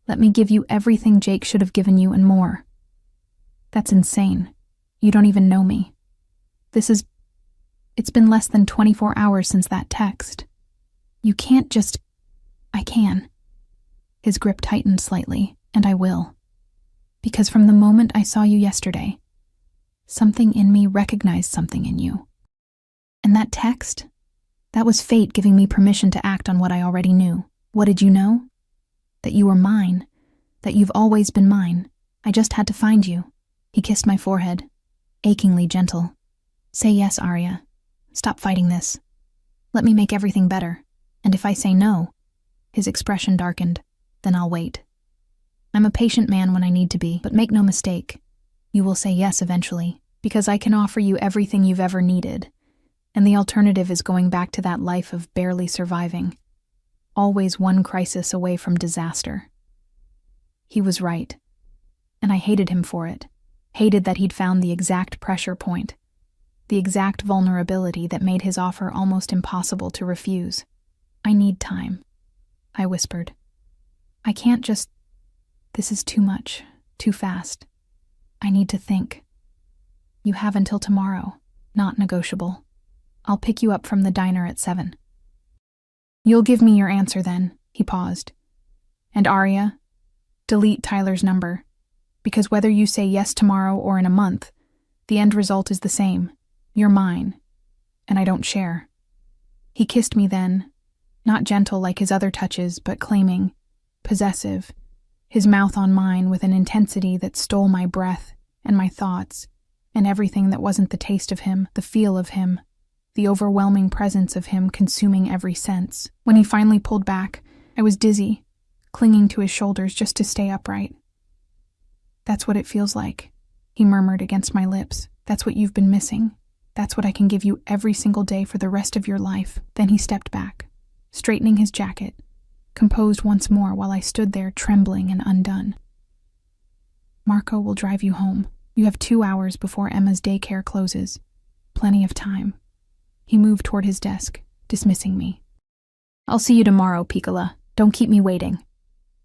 Let me give you everything Jake should have given you and more. That's insane. You don't even know me. It's been less than 24 hours since that text. You can't just... I can. His grip tightened slightly, and I will. Because from the moment I saw you yesterday, something in me recognized something in you. And that text? That was fate giving me permission to act on what I already knew. What did you know? That you were mine. That you've always been mine. I just had to find you. He kissed my forehead, achingly gentle. Say yes, Arya. Stop fighting this. Let me make everything better. And if I say no, his expression darkened, then I'll wait. I'm a patient man when I need to be, but make no mistake. You will say yes eventually, because I can offer you everything you've ever needed. And the alternative is going back to that life of barely surviving. Always one crisis away from disaster. He was right. And I hated him for it. Hated that he'd found the exact pressure point. The exact vulnerability that made his offer almost impossible to refuse. I need time, I whispered. I can't just... This is too much, too fast. I need to think. You have until tomorrow. Not negotiable. I'll pick you up from the diner at 7. You'll give me your answer then, he paused. And Arya, delete Tyler's number, because whether you say yes tomorrow or in a month, the end result is the same. You're mine, and I don't share. He kissed me then, not gentle like his other touches, but claiming, possessive, his mouth on mine with an intensity that stole my breath and my thoughts, and everything that wasn't the taste of him, the feel of him, the overwhelming presence of him consuming every sense. When he finally pulled back, I was dizzy, clinging to his shoulders just to stay upright. That's what it feels like, he murmured against my lips. That's what you've been missing. That's what I can give you every single day for the rest of your life. Then he stepped back, straightening his jacket, composed once more while I stood there trembling and undone. Marco will drive you home. You have 2 hours before Emma's daycare closes. Plenty of time. He moved toward his desk, dismissing me. I'll see you tomorrow, Piccola. Don't keep me waiting.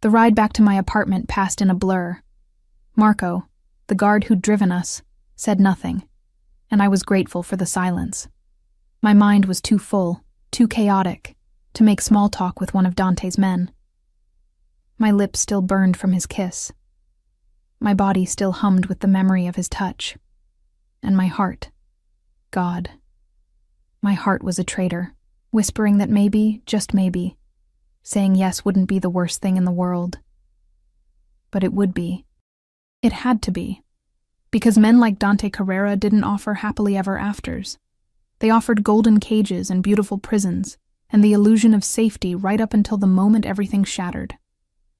The ride back to my apartment passed in a blur. Marco, the guard who'd driven us, said nothing, and I was grateful for the silence. My mind was too full, too chaotic, to make small talk with one of Dante's men. My lips still burned from his kiss. My body still hummed with the memory of his touch. And my heart, God. My heart was a traitor, whispering that maybe, just maybe, saying yes wouldn't be the worst thing in the world. But it would be. It had to be. Because men like Dante Carrera didn't offer happily ever afters. They offered golden cages and beautiful prisons, and the illusion of safety right up until the moment everything shattered.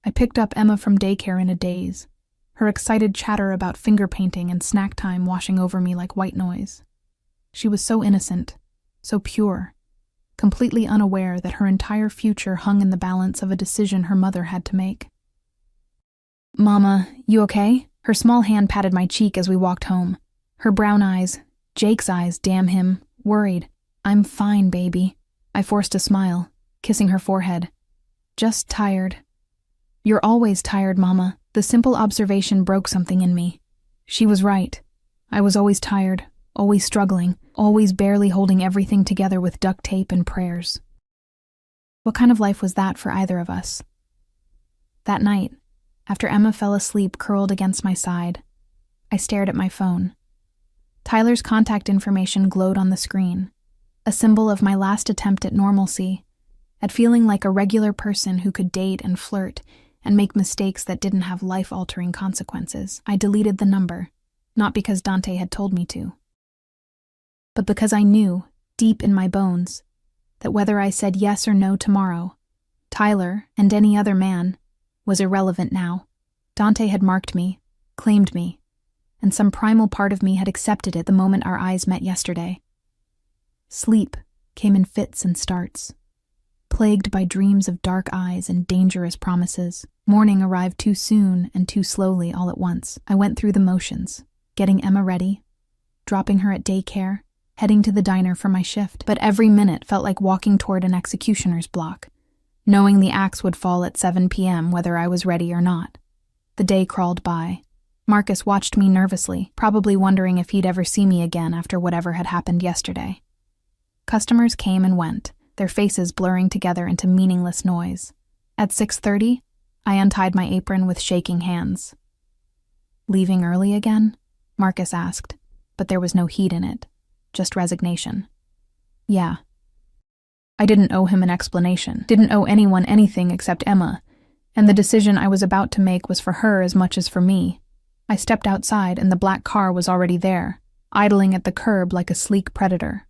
I picked up Emma from daycare in a daze, her excited chatter about finger painting and snack time washing over me like white noise. She was so innocent, so pure, completely unaware that her entire future hung in the balance of a decision her mother had to make. Mama, you okay? Her small hand patted my cheek as we walked home. Her brown eyes, Jake's eyes, damn him, worried. I'm fine, baby. I forced a smile, kissing her forehead. Just tired. You're always tired, Mama. The simple observation broke something in me. She was right. I was always tired, always struggling, always barely holding everything together with duct tape and prayers. What kind of life was that for either of us? That night, after Emma fell asleep curled against my side, I stared at my phone. Tyler's contact information glowed on the screen, a symbol of my last attempt at normalcy, at feeling like a regular person who could date and flirt and make mistakes that didn't have life-altering consequences. I deleted the number, not because Dante had told me to, but because I knew, deep in my bones, that whether I said yes or no tomorrow, Tyler, and any other man, was irrelevant now. Dante had marked me, claimed me, and some primal part of me had accepted it the moment our eyes met yesterday. Sleep came in fits and starts, plagued by dreams of dark eyes and dangerous promises. Morning arrived too soon and too slowly all at once. I went through the motions, getting Emma ready, dropping her at daycare, heading to the diner for my shift. But every minute felt like walking toward an executioner's block, knowing the axe would fall at 7 p.m. whether I was ready or not. The day crawled by. Marcus watched me nervously, probably wondering if he'd ever see me again after whatever had happened yesterday. Customers came and went, their faces blurring together into meaningless noise. At 6:30, I untied my apron with shaking hands. Leaving early again? Marcus asked, but there was no heat in it, just resignation. Yeah. I didn't owe him an explanation, didn't owe anyone anything except Emma, and the decision I was about to make was for her as much as for me. I stepped outside and the black car was already there, idling at the curb like a sleek predator.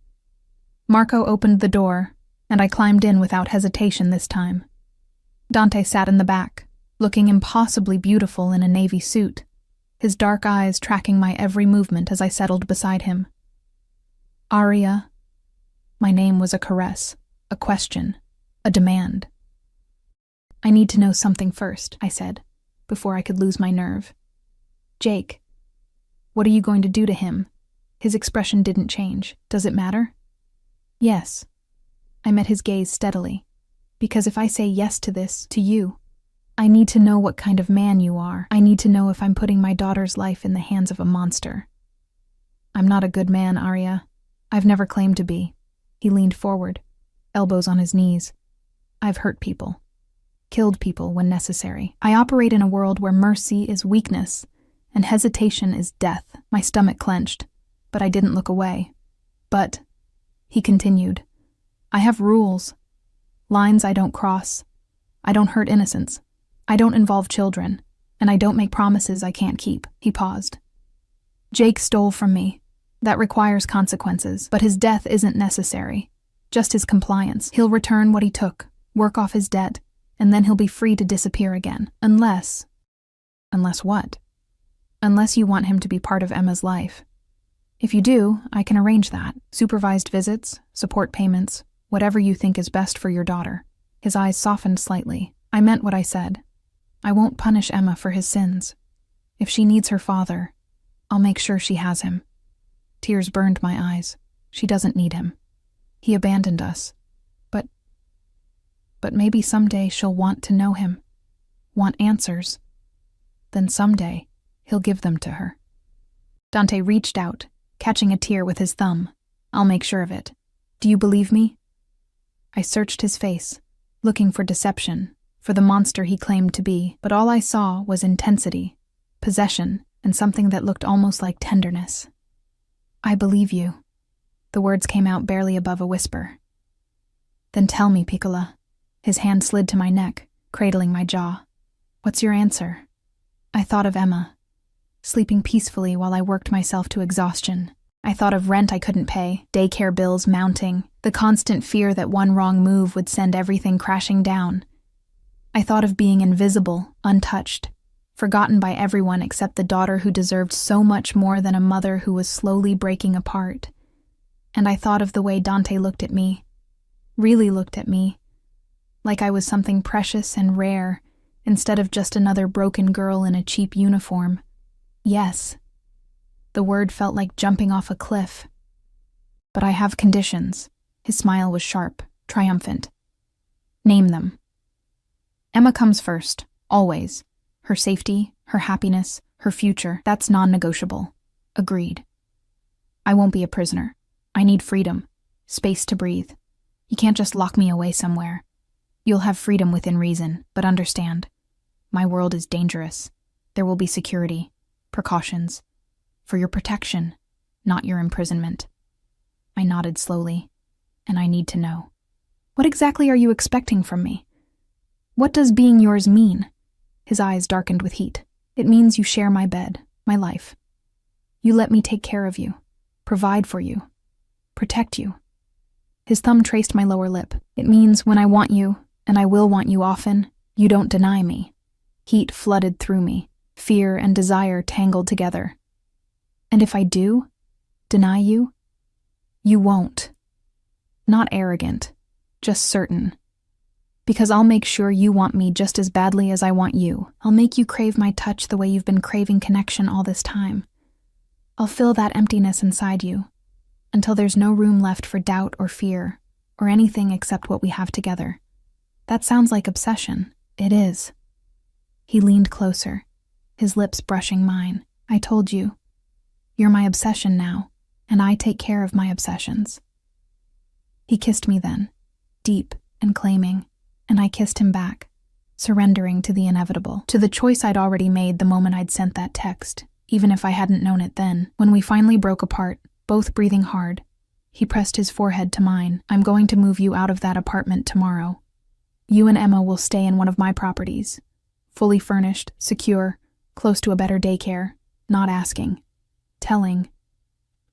Marco opened the door, and I climbed in without hesitation this time. Dante sat in the back, looking impossibly beautiful in a navy suit, his dark eyes tracking my every movement as I settled beside him. Arya. My name was a caress, a question, a demand. I need to know something first, I said, before I could lose my nerve. Jake, what are you going to do to him? His expression didn't change. Does it matter? Yes. I met his gaze steadily. Because if I say yes to this, to you, I need to know what kind of man you are. I need to know if I'm putting my daughter's life in the hands of a monster. I'm not a good man, Arya. I've never claimed to be. He leaned forward, elbows on his knees. I've hurt people. Killed people when necessary. I operate in a world where mercy is weakness and hesitation is death. My stomach clenched, but I didn't look away. But, he continued, I have rules. Lines I don't cross. I don't hurt innocents. I don't involve children. And I don't make promises I can't keep. He paused. Jake stole from me. That requires consequences, but his death isn't necessary. Just his compliance. He'll return what he took, work off his debt, and then he'll be free to disappear again. Unless what? Unless you want him to be part of Emma's life. If you do, I can arrange that. Supervised visits, support payments, whatever you think is best for your daughter. His eyes softened slightly. I meant what I said. I won't punish Emma for his sins. If she needs her father, I'll make sure she has him. Tears burned my eyes. She doesn't need him. He abandoned us. But maybe someday she'll want to know him. Want answers. Then someday, he'll give them to her. Dante reached out, catching a tear with his thumb. I'll make sure of it. Do you believe me? I searched his face, looking for deception, for the monster he claimed to be, but all I saw was intensity, possession, and something that looked almost like tenderness. I believe you. The words came out barely above a whisper. Then tell me, Piccola. His hand slid to my neck, cradling my jaw. What's your answer? I thought of Emma, sleeping peacefully while I worked myself to exhaustion. I thought of rent I couldn't pay, daycare bills mounting, the constant fear that one wrong move would send everything crashing down. I thought of being invisible, untouched, forgotten by everyone except the daughter who deserved so much more than a mother who was slowly breaking apart. And I thought of the way Dante looked at me, really looked at me, like I was something precious and rare, instead of just another broken girl in a cheap uniform. Yes. The word felt like jumping off a cliff. But I have conditions. His smile was sharp, triumphant. Name them. Emma comes first, always. Her safety, her happiness, her future, that's non-negotiable. Agreed. I won't be a prisoner. I need freedom, space to breathe. You can't just lock me away somewhere. You'll have freedom within reason, but understand. My world is dangerous. There will be security, precautions. For your protection, not your imprisonment. I nodded slowly, and I need to know. What exactly are you expecting from me? What does being yours mean? His eyes darkened with heat. It means you share my bed, my life. You let me take care of you, provide for you, protect you. His thumb traced my lower lip. It means when I want you, and I will want you often, you don't deny me. Heat flooded through me, fear and desire tangled together. And if I do deny you, you won't. Not arrogant, just certain. Because I'll make sure you want me just as badly as I want you. I'll make you crave my touch the way you've been craving connection all this time. I'll fill that emptiness inside you, until there's no room left for doubt or fear, or anything except what we have together. That sounds like obsession. It is. He leaned closer, his lips brushing mine. I told you. You're my obsession now, and I take care of my obsessions. He kissed me then, deep and claiming, and I kissed him back, surrendering to the inevitable, to the choice I'd already made the moment I'd sent that text, even if I hadn't known it then. When we finally broke apart, both breathing hard, he pressed his forehead to mine. I'm going to move you out of that apartment tomorrow. You and Emma will stay in one of my properties, fully furnished, secure, close to a better daycare, not asking, telling.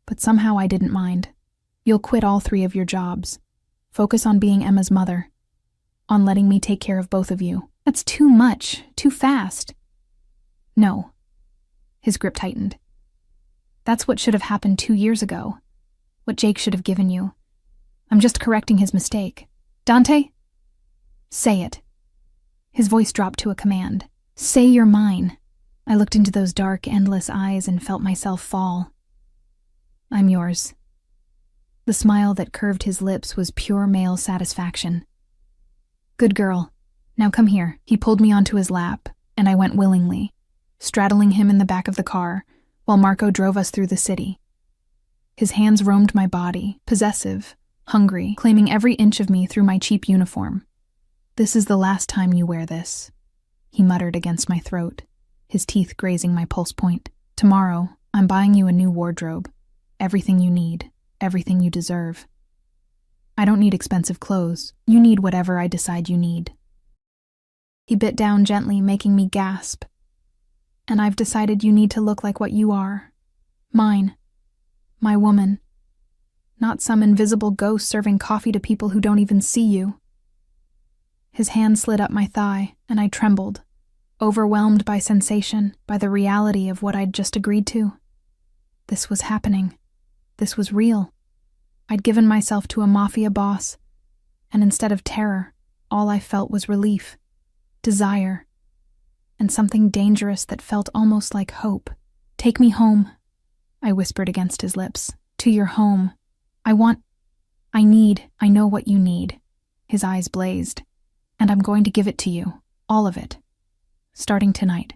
But somehow I didn't mind. You'll quit all 3 of your jobs. Focus on being Emma's mother, on letting me take care of both of you. That's too much, too fast. No. His grip tightened. That's what should have happened 2 years ago. What Jake should have given you. I'm just correcting his mistake. Dante? Say it. His voice dropped to a command. Say you're mine. I looked into those dark, endless eyes and felt myself fall. I'm yours. The smile that curved his lips was pure male satisfaction. Good girl. Now come here. He pulled me onto his lap, and I went willingly, straddling him in the back of the car, while Marco drove us through the city. His hands roamed my body, possessive, hungry, claiming every inch of me through my cheap uniform. "This is the last time you wear this," he muttered against my throat, his teeth grazing my pulse point. "Tomorrow, I'm buying you a new wardrobe. Everything you need, everything you deserve. I don't need expensive clothes. You need whatever I decide you need." He bit down gently, making me gasp. "And I've decided you need to look like what you are. Mine. My woman. Not some invisible ghost serving coffee to people who don't even see you." His hand slid up my thigh, and I trembled, overwhelmed by sensation, by the reality of what I'd just agreed to. This was happening. This was real. I'd given myself to a mafia boss, and instead of terror, all I felt was relief, desire, and something dangerous that felt almost like hope. "Take me home," I whispered against his lips. "To your home. I know what you need." His eyes blazed. "And I'm going to give it to you. All of it. Starting tonight."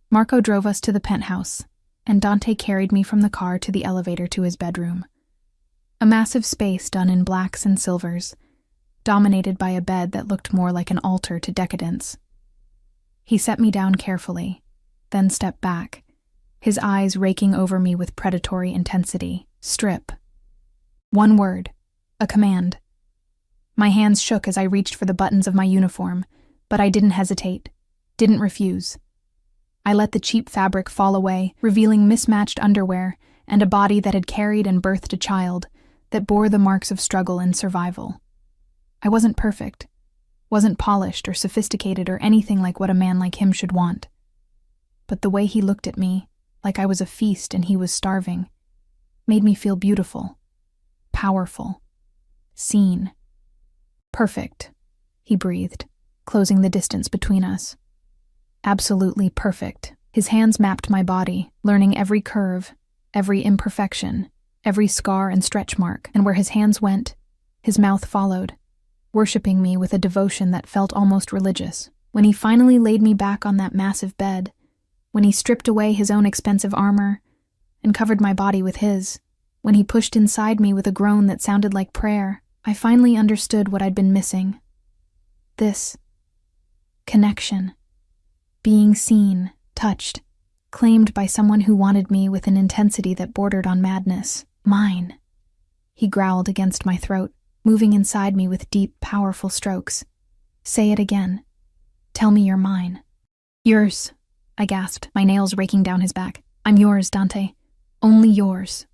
Marco drove us to the penthouse, and Dante carried me from the car to the elevator to his bedroom. A massive space done in blacks and silvers, dominated by a bed that looked more like an altar to decadence. He set me down carefully, then stepped back, his eyes raking over me with predatory intensity. "Strip." One word, a command. My hands shook as I reached for the buttons of my uniform, but I didn't hesitate, didn't refuse. I let the cheap fabric fall away, revealing mismatched underwear and a body that had carried and birthed a child, that bore the marks of struggle and survival. I wasn't perfect, wasn't polished or sophisticated or anything like what a man like him should want. But the way he looked at me, like I was a feast and he was starving, made me feel beautiful, powerful, seen. "Perfect," he breathed, closing the distance between us. Absolutely perfect. His hands mapped my body, learning every curve, every imperfection, every scar and stretch mark, and where his hands went, his mouth followed, worshipping me with a devotion that felt almost religious. When he finally laid me back on that massive bed, when he stripped away his own expensive armor and covered my body with his, when he pushed inside me with a groan that sounded like prayer, I finally understood what I'd been missing. This connection. Being seen, touched, claimed by someone who wanted me with an intensity that bordered on madness. "Mine," he growled against my throat, moving inside me with deep, powerful strokes. "Say it again. Tell me you're mine." "Yours," I gasped, my nails raking down his back. "I'm yours, Dante. Only yours.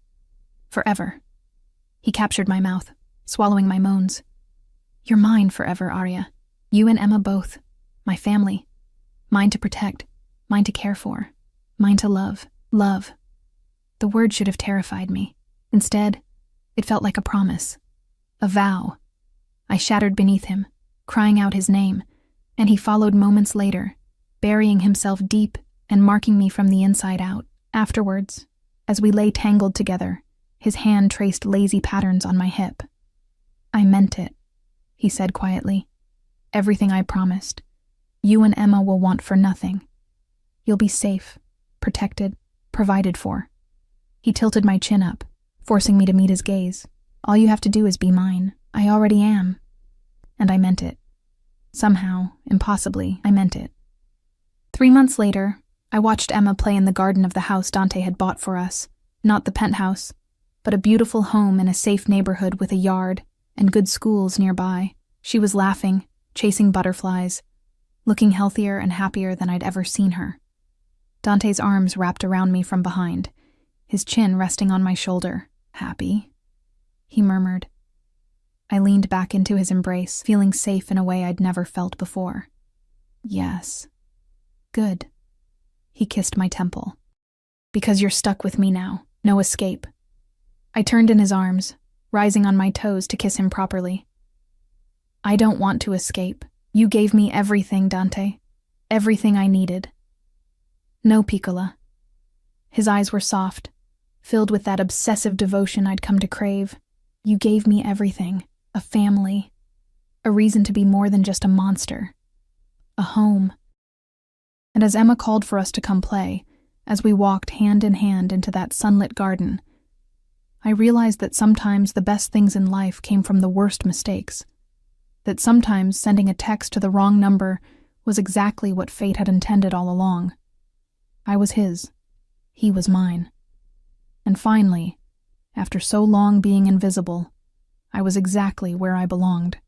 Forever." He captured my mouth, swallowing my moans. "You're mine forever, Arya. You and Emma both. My family. Mine to protect, mine to care for, mine to love. Love." The word should have terrified me. Instead, it felt like a promise, a vow. I shattered beneath him, crying out his name, and he followed moments later, burying himself deep and marking me from the inside out. Afterwards, as we lay tangled together, his hand traced lazy patterns on my hip. "I meant it," he said quietly. "Everything I promised. You and Emma will want for nothing. You'll be safe, protected, provided for." He tilted my chin up, forcing me to meet his gaze. "All you have to do is be mine. I already am." And I meant it. Somehow, impossibly, I meant it. 3 months later, I watched Emma play in the garden of the house Dante had bought for us. Not the penthouse, but a beautiful home in a safe neighborhood with a yard and good schools nearby. She was laughing, chasing butterflies, looking healthier and happier than I'd ever seen her. Dante's arms wrapped around me from behind, his chin resting on my shoulder. "Happy?" he murmured. I leaned back into his embrace, feeling safe in a way I'd never felt before. "Yes." "Good." He kissed my temple. "Because you're stuck with me now. No escape." I turned in his arms, rising on my toes to kiss him properly. "I don't want to escape. You gave me everything, Dante. Everything I needed." "No, Piccola." His eyes were soft, filled with that obsessive devotion I'd come to crave. "You gave me everything. A family. A reason to be more than just a monster. A home." And as Emma called for us to come play, as we walked hand in hand into that sunlit garden, I realized that sometimes the best things in life came from the worst mistakes. That sometimes sending a text to the wrong number was exactly what fate had intended all along. I was his. He was mine. And finally, after so long being invisible, I was exactly where I belonged.